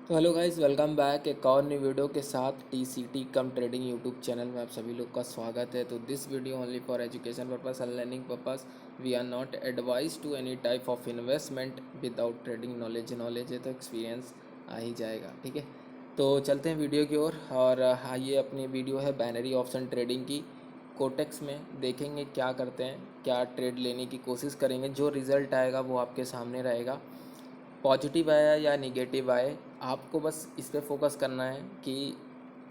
तो hello guys, welcome back एक और नई वीडियो के साथ टीसीटी कम ट्रेडिंग यूट्यूब चैनल में आप सभी लोग का स्वागत है। तो this video only for education purpose and learning purpose. We are not advise to any type of investment without trading knowledge है तो एक्सपीरियंस आ ही जाएगा। ठीक है, तो चलते हैं वीडियो की ओर। और हाँ, ये अपनी वीडियो है बाइनरी ऑप्शन ट्रेडिंग की। कोटेक्स में देखेंगे क्या करते हैं, क्या ट्रेड लेने की कोशिश करेंगे, जो रिज़ल्ट आएगा वो आपके सामने रहेगा। पॉजिटिव आया या निगेटिव आए, आपको बस इस पे फोकस करना है कि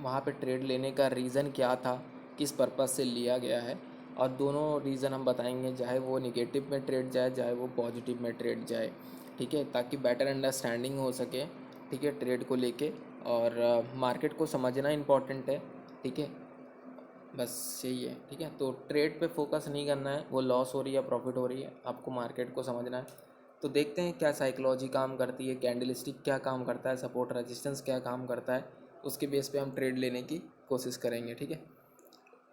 वहाँ पे ट्रेड लेने का रीज़न क्या था, किस पर्पज़ से लिया गया है। और दोनों रीज़न हम बताएंगे, चाहे वो निगेटिव में ट्रेड जाए चाहे वो पॉजिटिव में ट्रेड जाए। ठीक है, ताकि बेटर अंडरस्टैंडिंग हो सके। ठीक है, ट्रेड को लेके। और मार्केट को समझना इम्पॉर्टेंट है। ठीक है, बस यही है। ठीक है, तो ट्रेड पे फोकस नहीं करना है, वो लॉस हो रही है या प्रॉफिट हो रही है, आपको मार्केट को समझना है। तो देखते हैं क्या साइकोलॉजी काम करती है, कैंडल स्टिक क्या काम करता है, सपोर्ट रेजिस्टेंस क्या काम करता है। उसके बेस पे हम ट्रेड लेने की कोशिश करेंगे। ठीक है,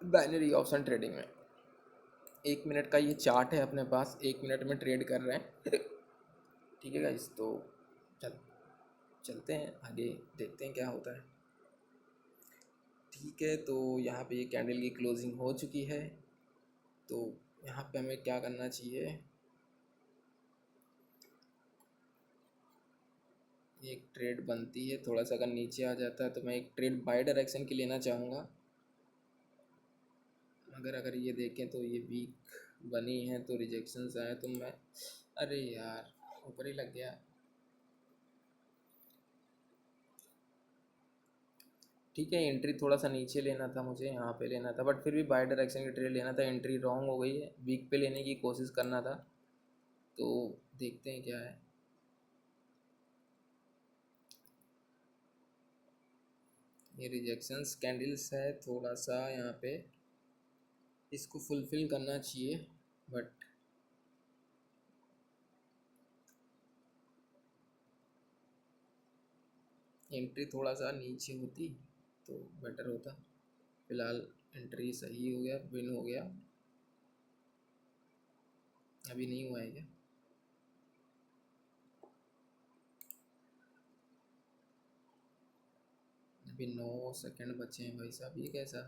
बाइनरी ऑप्शन ट्रेडिंग में 1 मिनट का ये चार्ट है अपने पास, 1 मिनट में ट्रेड कर रहे हैं। ठीक है गाइस, तो चल चलते हैं आगे, देखते हैं क्या होता है। ठीक है, तो यहाँ पे ये कैंडल की क्लोजिंग हो चुकी है। तो यहाँ पे हमें क्या करना चाहिए, एक ट्रेड बनती है, थोड़ा सा अगर नीचे आ जाता है तो मैं एक ट्रेड बाय डायरेक्शन की लेना चाहूँगा। मगर अगर ये देखें तो ये वीक बनी है, तो रिजेक्शंस आए तो मैं, अरे यार ऊपर ही लग गया। ठीक है, एंट्री थोड़ा सा नीचे लेना था मुझे, यहाँ पे लेना था, बट फिर भी बाय डायरेक्शन की ट्रेड लेना था। एंट्री रॉन्ग हो गई है, वीक पे लेने की कोशिश करना था। तो देखते हैं क्या है। ये रिजेक्शंस कैंडल्स है, थोड़ा सा यहाँ पे इसको फुलफ़िल करना चाहिए, बट एंट्री थोड़ा सा नीचे होती तो बेटर होता। फ़िलहाल एंट्री सही हो गया, विन हो गया। अभी नहीं हुआ है क्या? अभी 9 सेकंड बचे हैं भाई साहब, ये कैसा?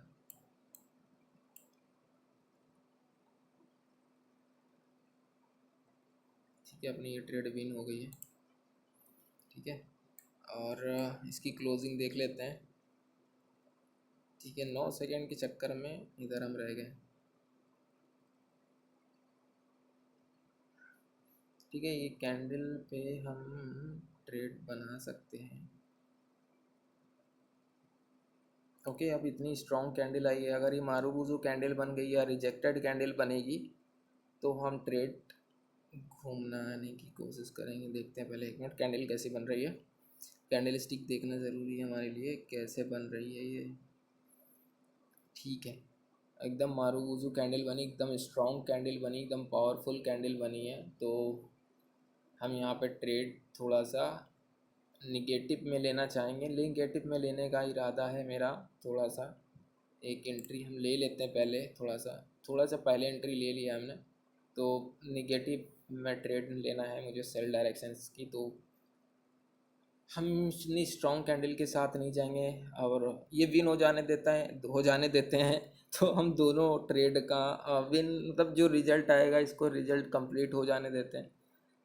ठीक है, अपनी ये ट्रेड विन हो गई है। ठीक है, और इसकी क्लोजिंग देख लेते हैं। ठीक है, 9 सेकंड के चक्कर में इधर हम रह गए। ठीक है, ये कैंडल पे हम ट्रेड बना सकते हैं। ओके, अब इतनी स्ट्रॉन्ग कैंडल आई है, अगर ये मारूबुजू कैंडल बन गई या रिजेक्टेड कैंडल बनेगी तो हम ट्रेड घूमना आने की कोशिश करेंगे। देखते हैं, पहले 1 मिनट कैंडल कैसी बन रही है। कैंडल स्टिक देखना ज़रूरी है हमारे लिए, कैसे बन रही है ये। ठीक है, एकदम मारूबुजू कैंडल बनी, एकदम स्ट्रॉन्ग कैंडल बनी, एकदम पावरफुल कैंडल बनी है। तो हम यहाँ पे ट्रेड थोड़ा सा निगेटिव में लेना चाहेंगे। निगेटिव में लेने का इरादा है मेरा। थोड़ा सा एक एंट्री हम ले लेते हैं पहले, थोड़ा सा पहले एंट्री ले लिया हमने। तो निगेटिव में ट्रेड लेना है मुझे, सेल डायरेक्शंस की। तो हम इतनी स्ट्रॉन्ग कैंडल के साथ नहीं जाएंगे, और ये विन हो जाने देते हैं। तो हम दोनों ट्रेड का विन, मतलब जो रिजल्ट आएगा इसको रिजल्ट कंप्लीट हो जाने देते हैं।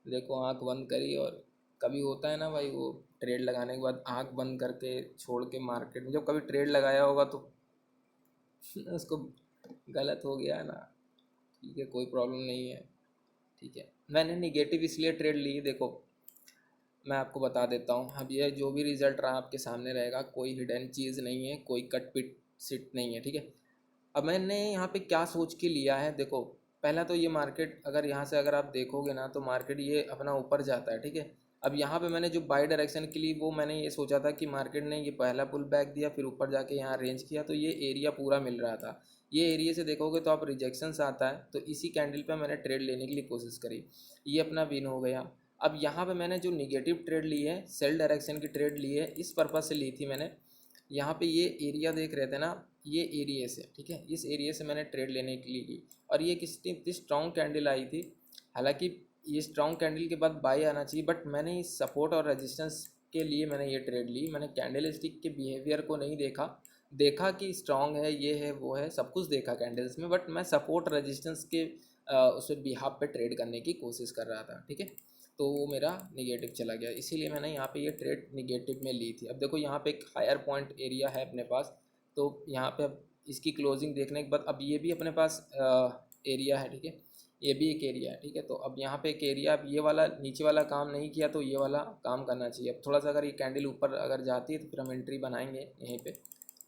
देखो, आंख बंद करी, और कभी होता है ना भाई, वो ट्रेड लगाने के बाद आंख बंद करके छोड़ के मार्केट में जब कभी ट्रेड लगाया होगा तो उसको गलत हो गया ना। ठीक है, कोई प्रॉब्लम नहीं है। ठीक है, मैंने निगेटिव इसलिए ट्रेड ली, देखो मैं आपको बता देता हूँ। अब ये जो भी रिज़ल्ट रहा आपके सामने रहेगा, कोई हिडन चीज़ नहीं है, कोई कट पिट सिट नहीं है। ठीक है, अब मैंने यहाँ पे क्या सोच के लिया है, देखो पहला तो ये मार्केट, अगर यहाँ से अगर आप देखोगे ना तो मार्केट ये अपना ऊपर जाता है। ठीक है, अब यहाँ पे मैंने जो बाई डायरेक्शन के लिए, वो मैंने ये सोचा था कि मार्केट ने ये पहला पुल बैक दिया, फिर ऊपर जाके यहाँ रेंज किया, तो ये एरिया पूरा मिल रहा था। ये एरिया से देखोगे तो आप रिजेक्शंस आता है, तो इसी कैंडल पे मैंने ट्रेड लेने के लिए कोशिश करी। ये अपना विन हो गया। अब यहाँ पे मैंने जो निगेटिव ट्रेड ली है, सेल डायरेक्शन की ट्रेड ली है, इस पर्पज़ से ली थी मैंने। यहाँ पे ये एरिया देख रहे थे ना, ये एरिया से, ठीक है, इस एरिया से मैंने ट्रेड लेने के लिए की। और ये कितनी इतनी स्ट्रॉन्ग कैंडल आई थी। हालांकि ये स्ट्रॉन्ग कैंडल के बाद बाई आना चाहिए, बट मैंने इस सपोर्ट और रेजिस्टेंस के लिए मैंने ये ट्रेड ली। मैंने कैंडल स्टिक के बिहेवियर को नहीं देखा, देखा कि स्ट्रांग है, ये है, वो है, सब कुछ देखा कैंडल्स में, बट मैं सपोर्ट रेजिस्टेंस के उस बिहाफ पे ट्रेड करने की कोशिश कर रहा था, ठीक है। तो वो मेरा निगेटिव चला गया, इसीलिए मैंने यहाँ पे ये ट्रेड निगेटिव में ली थी। अब देखो यहाँ पे एक हायर पॉइंट एरिया है अपने पास, तो यहाँ पे अब इसकी क्लोजिंग देखने के बाद अब ये भी अपने पास एरिया है, ठीक है, ये भी एक एरिया है, ठीक है। तो अब यहाँ पे एक एरिया, अब ये वाला नीचे वाला काम नहीं किया तो ये वाला काम करना चाहिए। अब थोड़ा सा अगर ये कैंडल ऊपर अगर जाती है तो फिर हम एंट्री बनाएंगे यहीं पे,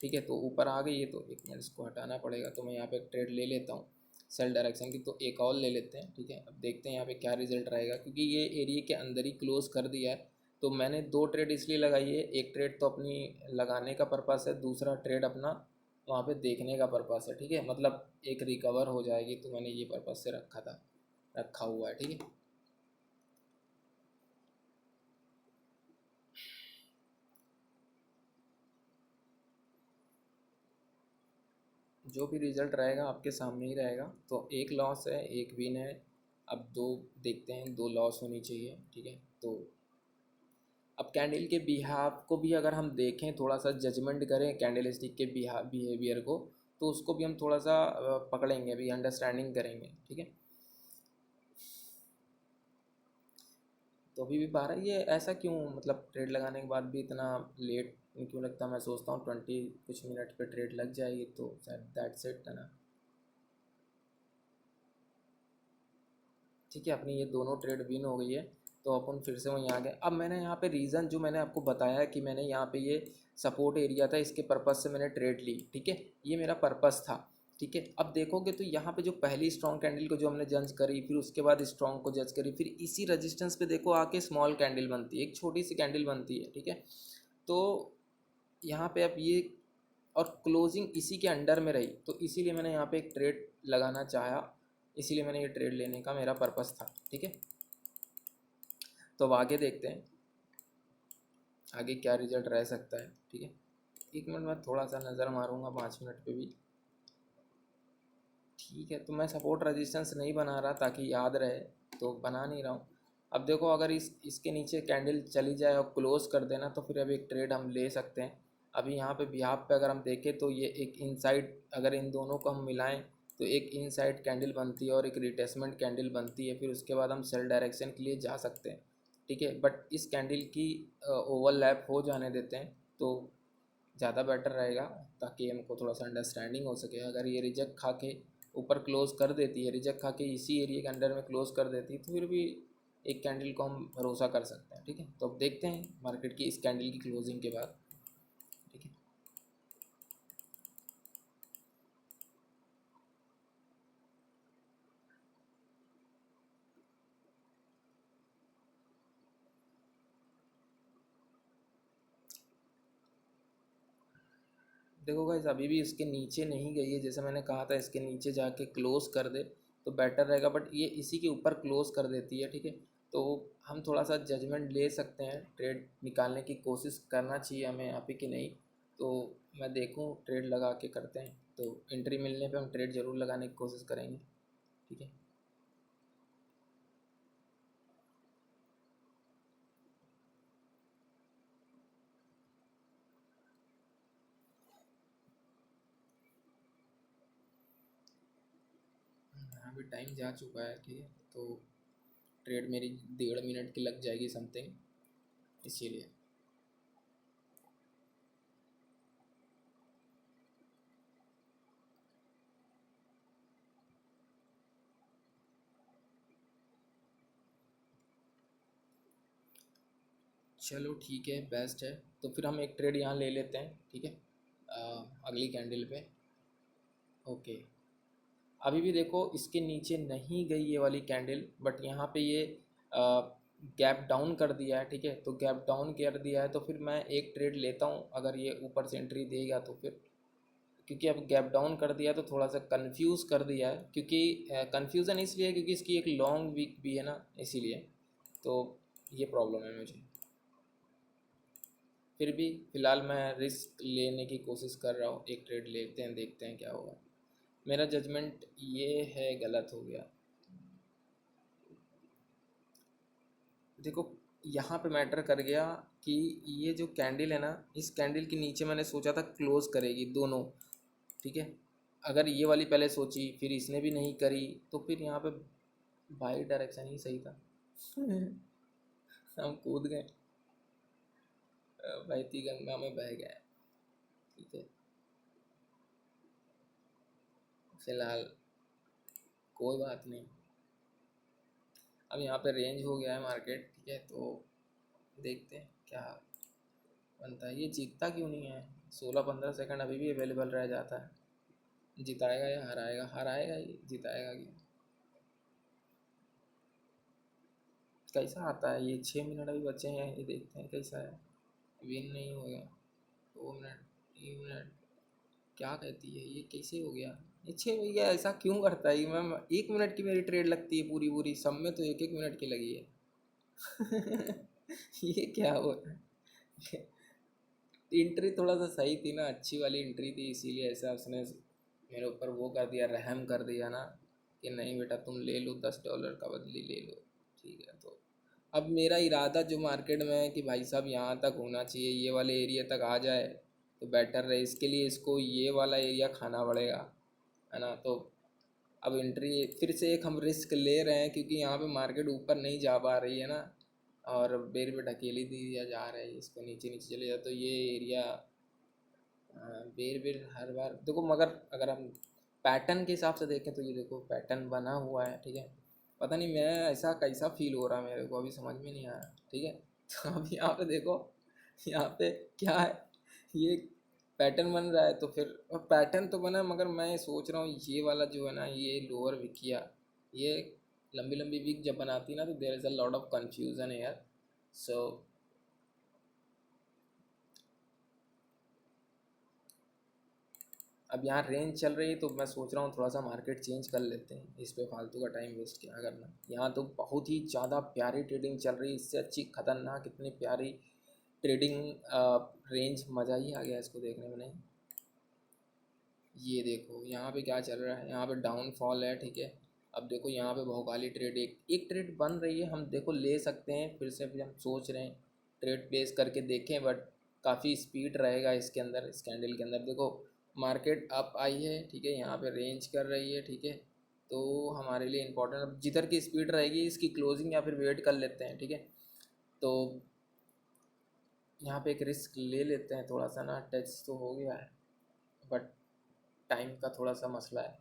ठीक है। तो ऊपर आ गई है तो एक मिनट इसको हटाना पड़ेगा, तो मैं यहाँ पे एक ट्रेड ले लेता हूँ सेल डायरेक्शन की, तो एक और ले लेते हैं, ठीक है। अब देखते हैं यहाँ पे क्या रिजल्ट रहेगा, क्योंकि ये एरिया के अंदर ही क्लोज कर दिया है। तो मैंने 2 ट्रेड इसलिए लगाई है, एक ट्रेड तो अपनी लगाने का पर्पस है, दूसरा ट्रेड अपना वहाँ पे देखने का पर्पस है, ठीक है। मतलब एक रिकवर हो जाएगी, तो मैंने ये पर्पस से रखा हुआ है, ठीक है। जो भी रिज़ल्ट रहेगा आपके सामने ही रहेगा। तो एक लॉस है, एक विन है। अब 2 देखते हैं, 2 लॉस होनी चाहिए, ठीक है। तो अब कैंडल के बिहाव को भी अगर हम देखें, थोड़ा सा जजमेंट करें कैंडल स्टिक के बिहेवियर को, तो उसको भी हम थोड़ा सा पकड़ेंगे, अभी अंडरस्टैंडिंग करेंगे, ठीक है। तो अभी भी 12, ये ऐसा क्यों, मतलब ट्रेड लगाने के बाद भी इतना लेट क्यों लगता है? मैं सोचता हूँ 20 कुछ मिनट पे ट्रेड लग जाएगी तो शायद दैट्स इट है ना। ठीक है, अपनी ये दोनों ट्रेड विन हो गई है, तो अपन फिर से वहीं आ गए। अब मैंने यहाँ पे रीज़न जो मैंने आपको बताया कि मैंने यहाँ पे ये सपोर्ट एरिया था, इसके पर्पज़ से मैंने ट्रेड ली, ठीक है, ये मेरा पर्पज़ था, ठीक है। अब देखोगे तो यहाँ पे जो पहली स्ट्रॉन्ग कैंडल को जो हमने जज करी, फिर उसके बाद स्ट्रॉन्ग को जज करी, फिर इसी रजिस्टेंस पे देखो आके स्मॉल कैंडल बनती है, एक छोटी सी कैंडल बनती है, ठीक है। तो यहाँ पे अब ये और क्लोजिंग इसी के अंडर में रही, तो इसीलिए मैंने यहाँ पे एक ट्रेड लगाना चाहा, इसीलिए मैंने ये ट्रेड लेने का मेरा पर्पस था, ठीक है। तो अब आगे देखते हैं आगे क्या रिजल्ट रह सकता है, ठीक है। एक मिनट मैं थोड़ा सा नज़र मारूंगा 5 मिनट पे भी, ठीक है। तो मैं सपोर्ट रेजिस्टेंस नहीं बना रहा ताकि याद रहे, तो बना नहीं रहा हूँ। अब देखो अगर इसके नीचे कैंडल चली जाए और क्लोज़ कर देना, तो फिर अब एक ट्रेड हम ले सकते हैं। अभी यहाँ पे बिहाफ पे अगर हम देखें तो ये एक इनसाइड, अगर इन दोनों को हम मिलाएं तो एक इनसाइड कैंडल बनती है और एक रिटेसमेंट कैंडल बनती है, फिर उसके बाद हम सेल डायरेक्शन के लिए जा सकते हैं, ठीक है। बट इस कैंडल की ओवरलैप हो जाने देते हैं तो ज़्यादा बेटर रहेगा, ताकि हमको थोड़ा सा अंडरस्टैंडिंग हो सके। अगर ये रिजेक्ट खा के ऊपर क्लोज़ कर देती है, रिजेक्ट खा के इसी एरिया के अंडर में क्लोज़ कर देती है, तो फिर भी एक कैंडल को हम भरोसा कर सकते हैं, ठीक है। तो अब देखते हैं मार्केट की इस कैंडल की क्लोजिंग के बाद, ठीक है। देखो गाइस अभी भी इसके नीचे नहीं गई है, जैसे मैंने कहा था इसके नीचे जाके क्लोज़ कर दे तो बेटर रहेगा, बट ये इसी के ऊपर क्लोज़ कर देती है, ठीक है। तो हम थोड़ा सा जजमेंट ले सकते हैं, ट्रेड निकालने की कोशिश करना चाहिए हमें यहाँ पे कि नहीं। तो मैं देखूँ ट्रेड लगा के करते हैं, तो एंट्री मिलने पे हम ट्रेड ज़रूर लगाने की कोशिश करेंगे, ठीक है। अभी टाइम जा चुका है, ठीक है। तो ट्रेड मेरी 1.5 मिनट की लग जाएगी समथिंग, इसीलिए। चलो ठीक है, बेस्ट है। तो फिर हम एक ट्रेड यहाँ ले लेते हैं, ठीक है, अगली कैंडल पे। ओके, अभी भी देखो इसके नीचे नहीं गई ये वाली कैंडल, बट यहाँ पे ये गैप डाउन कर दिया है, ठीक है। तो गैप डाउन कर दिया है तो फिर मैं एक ट्रेड लेता हूँ, अगर ये ऊपर से एंट्री देगा तो फिर, क्योंकि अब गैप डाउन कर दिया तो थोड़ा सा कंफ्यूज कर दिया है, क्योंकि कंफ्यूजन इसलिए है क्योंकि इसकी एक लॉन्ग वीक भी है ना, इसीलिए। तो ये प्रॉब्लम है मुझे। फिर भी फ़िलहाल मैं रिस्क लेने की कोशिश कर रहा हूँ, एक ट्रेड लेते हैं, देखते हैं क्या होगा। मेरा जजमेंट ये है गलत हो गया। देखो यहाँ पे मैटर कर गया कि ये जो कैंडल है ना, इस कैंडल के नीचे मैंने सोचा था क्लोज करेगी दोनों, ठीक है। अगर ये वाली पहले सोची फिर इसने भी नहीं करी तो फिर यहाँ पे बाई डायरेक्शन ही सही था। हम कूद गए, बहती गंगा में बह गए, ठीक है। फिलहाल कोई बात नहीं। अब यहाँ पे रेंज हो गया है मार्केट, ठीक है, तो देखते हैं क्या बनता है। ये जीतता क्यों नहीं है? 16-15 सेकंड अभी भी अवेलेबल रह जाता है। जिताएगा या हराएगा? हराएगा ही, जिताएगा क्या? कैसा आता है ये? 6 मिनट अभी बचे हैं, ये देखते हैं कैसा है। विन नहीं हो गया। 2 मिनट, 3 मिनट, क्या कहती है ये? कैसे हो गया ये? 6 भैया ऐसा क्यों करता है? मैम 1 मिनट की मेरी ट्रेड लगती है पूरी पूरी, सब में तो 1-1 मिनट की लगी है। ये क्या हो रहा है? एंट्री थोड़ा सा सही थी ना, अच्छी वाली एंट्री थी, इसीलिए ऐसा उसने मेरे ऊपर वो कर दिया, रहम कर दिया ना, कि नहीं बेटा तुम ले लो, $10 का बदली ले लो, ठीक है। तो अब मेरा इरादा जो मार्केट में है कि भाई साहब यहाँ तक होना चाहिए, ये वाले एरिया तक आ जाए तो बेटर रहे। इसके लिए इसको ये वाला एरिया खाना पड़ेगा, है ना। तो अब एंट्री फिर से एक हम रिस्क ले रहे हैं, क्योंकि यहाँ पे मार्केट ऊपर नहीं जा पा रही है ना, और बेर पे ढकेली दिया जा रहा है इसको, नीचे नीचे चले जाए तो ये एरिया बेर बेर हर बार देखो। मगर अगर हम पैटर्न के हिसाब से देखें तो ये देखो पैटर्न बना हुआ है, ठीक है। पता नहीं मैं ऐसा कैसा फील हो रहा है मेरे को, अभी समझ में नहीं आया, ठीक है। तो अब यहाँ पे देखो, यहाँ पे क्या है, ये पैटर्न बन रहा है, तो फिर पैटर्न तो बना, मगर मैं सोच रहा हूँ ये वाला जो है ना, ये लोअर विकिया, ये लंबी लंबी वीक जब बनाती है ना, तो there is a lot of confusion है यार। सो अब यहाँ रेंज चल रही है, तो मैं सोच रहा हूँ थोड़ा सा मार्केट चेंज कर लेते हैं, इस पे फालतू का टाइम वेस्ट क्या करना। यहाँ तो बहुत ही ज़्यादा प्यारी ट्रेडिंग चल रही है, इससे अच्छी खतरनाक इतनी प्यारी ट्रेडिंग रेंज, मज़ा ही आ गया इसको देखने में। नहीं, ये देखो यहाँ पे क्या चल रहा है, यहाँ पे डाउनफॉल है, ठीक है। अब देखो यहाँ पे भौकाली ट्रेड, एक एक ट्रेड बन रही है, हम देखो ले सकते हैं फिर से, फिर हम सोच रहे हैं ट्रेड प्लेस करके देखें, बट काफ़ी स्पीड रहेगा इसके अंदर, इस कैंडल के अंदर। देखो मार्केट अप आई है, ठीक है, यहाँ पे रेंज कर रही है, ठीक है। तो हमारे लिए इम्पोर्टेंट अब जिधर की स्पीड रहेगी इसकी क्लोजिंग, या फिर वेट कर लेते हैं, ठीक है। तो यहाँ पे एक रिस्क ले लेते हैं थोड़ा सा ना, टच तो हो गया है बट टाइम का थोड़ा सा मसला है।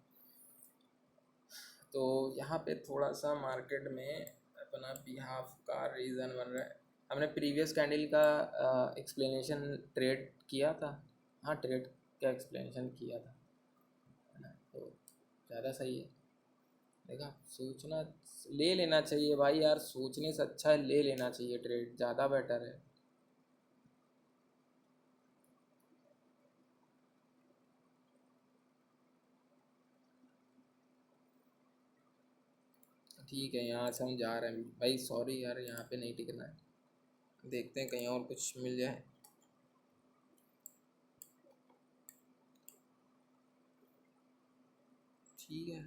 तो यहाँ पे थोड़ा सा मार्केट में अपना बिहाफ का रीज़न बन रहा है। हमने प्रीवियस कैंडल का एक्सप्लेनेशन ट्रेड किया था, हाँ ट्रेड का एक्सप्लेनेशन किया था, है ना। तो ज़्यादा सही है, देखा, सोचना ले लेना चाहिए भाई यार, सोचने से अच्छा है ले लेना चाहिए ट्रेड, ज़्यादा बेटर है। ठीक है, यहाँ से हम जा रहे हैं भाई, सॉरी यार यहाँ पे नहीं टिकना है, देखते हैं कहीं और कुछ मिल जाए। ठीक है,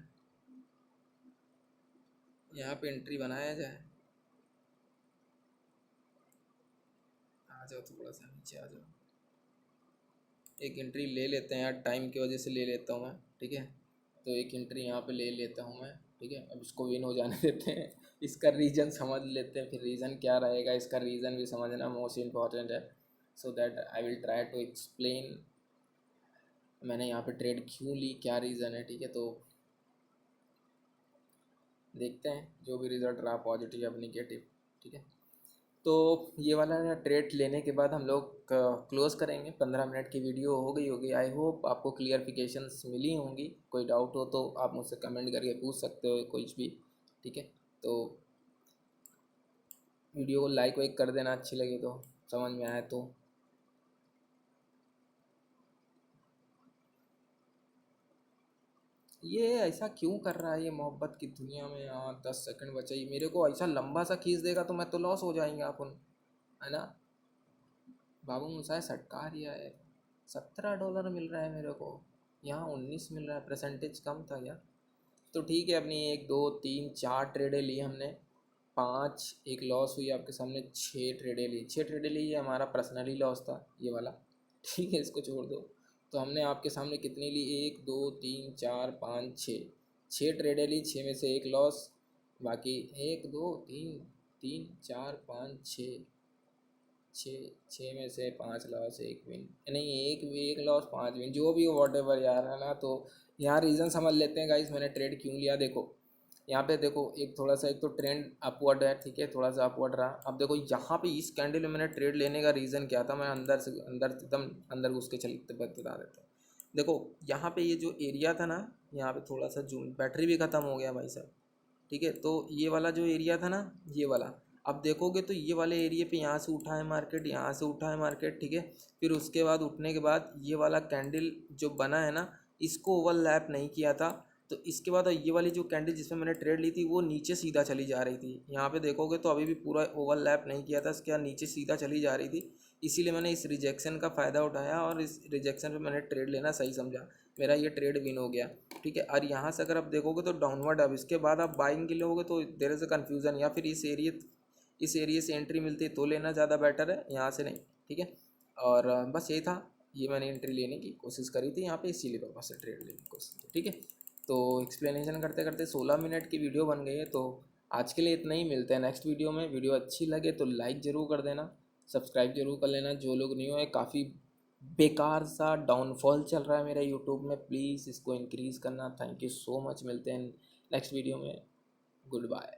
यहाँ पे एंट्री बनाया जाए। आ जाओ थोड़ा सा नीचे आ जाओ, एक एंट्री ले लेते हैं यार, टाइम की वजह से ले लेता हूँ मैं, ठीक है। तो एक एंट्री यहाँ पे ले लेता हूँ मैं, ठीक है। अब इसको विन हो जाने देते हैं, इसका रीज़न समझ लेते हैं, फिर रीज़न क्या रहेगा इसका, रीज़न भी समझना मोस्ट इम्पॉर्टेंट है। So that I will try to explain मैंने यहाँ पे ट्रेड क्यों ली, क्या रीज़न है, ठीक है। तो देखते हैं जो भी रिज़ल्ट रहा, पॉजिटिव या निगेटिव, ठीक है। तो ये वाला ना ट्रेड लेने के बाद हम लोग क्लोज़ करेंगे। 15 मिनट की वीडियो हो गई होगी, आई होप आपको क्लियरफिकेशंस मिली होंगी। कोई डाउट हो तो आप मुझसे कमेंट करके पूछ सकते हो कुछ भी, ठीक है। तो वीडियो को लाइक वाइक कर देना अच्छी लगे तो, समझ में आए तो। ये ऐसा क्यों कर रहा है ये मोहब्बत की दुनिया में? 10 सेकंड बचे ही, मेरे को ऐसा लंबा सा खींच देगा तो मैं तो लॉस हो जाएंगे अपन, है ना। बाबू मुसाए सटका रिया है, $17 मिल रहा है मेरे को, यहाँ 19 मिल रहा है, परसेंटेज कम था यार। तो ठीक है, अपनी 1 2 3 4 ट्रेडें ली हमने, 5 एक लॉस हुई आपके सामने, 6 ट्रेडें ली, 6 ट्रेडें ली, ये हमारा पर्सनली लॉस था ये वाला, ठीक है, इसको छोड़ दो। तो हमने आपके सामने कितनी ली, 1 2 3 4 5 6, 6 ट्रेडें ली, 6 में से एक लॉस, बाकी 1 2 3 3 4 5 6, 6 में से 5 लॉस, एक विन, नहीं एक लॉस 5 विन, जो भी हो वॉट एवर यार, है ना। तो यहाँ रीज़न समझ लेते हैं गाइस मैंने ट्रेड क्यों लिया। देखो यहाँ पे देखो, एक थोड़ा सा, एक तो ट्रेंड अपवर्ड है, ठीक है, थोड़ा सा अपवर्ड रहा। अब देखो यहाँ पे इस कैंडल में मैंने ट्रेड लेने का रीज़न क्या था, मैं अंदर से अंदर एकदम अंदर घुस के चलते बता देता हूँ। देखो यहाँ पे ये जो एरिया था ना, यहाँ पे थोड़ा सा जूम, बैटरी भी ख़त्म हो गया भाई साहब, ठीक है। तो ये वाला जो एरिया था ना, ये वाला, अब देखोगे तो ये वाले एरिया पे यहाँ से उठा है मार्केट, यहाँ से उठा है मार्केट, ठीक है। फिर उसके बाद उठने के बाद ये वाला कैंडल जो बना है ना, इसको ओवरलैप नहीं किया था। तो इसके बाद ये वाली जो कैंडल जिसमें मैंने ट्रेड ली थी वो नीचे सीधा चली जा रही थी, यहाँ पे देखोगे तो अभी भी पूरा ओवरलैप नहीं किया था, इसके बाद नीचे सीधा चली जा रही थी। इसीलिए मैंने इस रिजेक्शन का फ़ायदा उठाया और इस रिजेक्शन पे मैंने ट्रेड लेना सही समझा, मेरा ये ट्रेड विन हो गया, ठीक है। और यहाँ से अगर आप देखोगे तो डाउनवर्ड, अब इसके बाद आप बाइंग के लिए होगे तो देर इज़ अ कन्फ्यूज़न, या फिर इस एरिया से एंट्री मिलती है तो लेना ज़्यादा बेटर है, यहाँ से नहीं, ठीक है। और बस यही था, ये मैंने एंट्री लेने की कोशिश करी थी यहाँ पे, इसीलिए पर्पज से ट्रेड लेने की कोशिश की, ठीक है। तो एक्सप्लेनेशन करते करते 16 मिनट की वीडियो बन गई है, तो आज के लिए इतना ही, मिलते हैं नेक्स्ट वीडियो में। वीडियो अच्छी लगे तो लाइक ज़रूर कर देना, सब्सक्राइब जरूर कर लेना, जो लोग न्यू है। काफ़ी बेकार सा डाउनफॉल चल रहा है मेरा यूट्यूब में, प्लीज़ इसको इंक्रीज़ करना। थैंक यू सो मच, मिलते हैं नेक्स्ट वीडियो में, गुड बाय।